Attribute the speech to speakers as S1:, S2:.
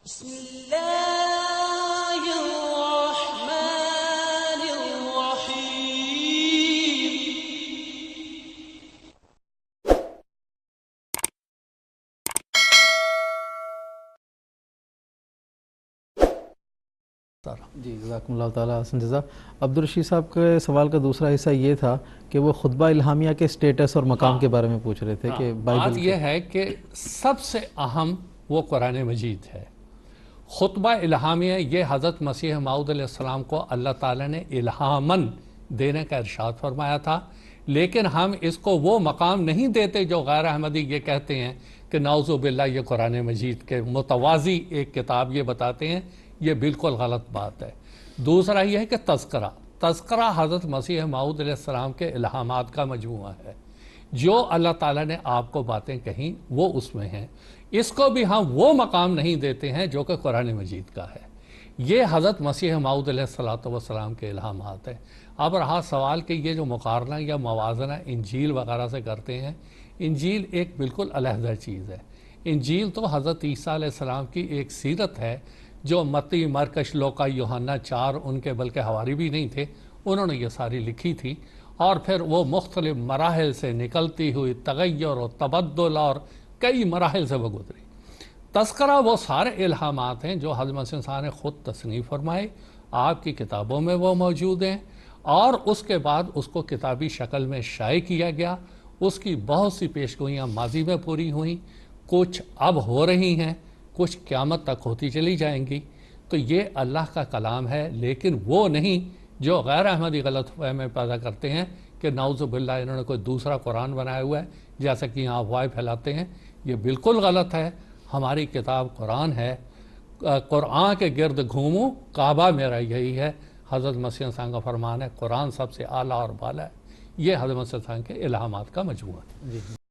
S1: بسم اللہ الرحمن الرحیم۔
S2: جی جزاکم اللہ تعالیٰ حسن جزا۔ عبدالرشید صاحب کے سوال کا دوسرا حصہ یہ تھا کہ وہ خطبہ الہامیہ کے سٹیٹس اور مقام کے بارے میں پوچھ رہے تھے کہ
S3: بات یہ ہے کہ سب سے اہم وہ قرآن مجید ہے۔ خطبہ الہامیہ یہ حضرت مسیح موعود علیہ السلام کو اللہ تعالیٰ نے الہاماً دینے کا ارشاد فرمایا تھا، لیکن ہم اس کو وہ مقام نہیں دیتے جو غیر احمدی یہ کہتے ہیں کہ نعوذ باللہ یہ قرآن مجید کے متوازی ایک کتاب یہ بتاتے ہیں۔ یہ بالکل غلط بات ہے۔ دوسرا یہ ہے کہ تذکرہ حضرت مسیح موعود علیہ السلام کے الہامات کا مجموعہ ہے۔ جو اللہ تعالیٰ نے آپ کو باتیں کہیں وہ اس میں ہیں۔ اس کو بھی ہم وہ مقام نہیں دیتے ہیں جو کہ قرآن مجید کا ہے۔ یہ حضرت مسیح موعود علیہ السلام کے الہامات ہیں۔ اب رہا سوال کہ یہ جو مقارنہ یا موازنہ انجیل وغیرہ سے کرتے ہیں، انجیل ایک بالکل علیحدہ چیز ہے۔ انجیل تو حضرت عیسیٰ علیہ السلام کی ایک سیرت ہے جو متی، مرکش، لوقا، یوحنا 4 ان کے بلکہ حواری بھی نہیں تھے، انہوں نے یہ ساری لکھی تھی، اور پھر وہ مختلف مراحل سے نکلتی ہوئی تغیر و تبدل اور کئی مراحل سے وہ گزری۔ تذکرہ وہ سارے الہامات ہیں جو حضرت مسیح نے خود تصنیف فرمائے، آپ کی کتابوں میں وہ موجود ہیں، اور اس کے بعد اس کو کتابی شکل میں شائع کیا گیا۔ اس کی بہت سی پیشگوئیاں ماضی میں پوری ہوئیں، کچھ اب ہو رہی ہیں، کچھ قیامت تک ہوتی چلی جائیں گی۔ تو یہ اللہ کا کلام ہے، لیکن وہ نہیں جو غیر احمدی غلط فہمی پیدا کرتے ہیں کہ نعوذ باللہ انہوں نے کوئی دوسرا قرآن بنایا ہوا ہے، جیسا کہ یہاں افواہیں پھیلاتے ہیں۔ یہ بالکل غلط ہے۔ ہماری کتاب قرآن ہے، قرآن کے گرد گھوموں، کعبہ میرا یہی ہے۔ حضرت مسیح کا فرمان ہے قرآن سب سے اعلیٰ اور بالا ہے۔ یہ حضرت مسیح کے الہامات کا مجموعہ ہے۔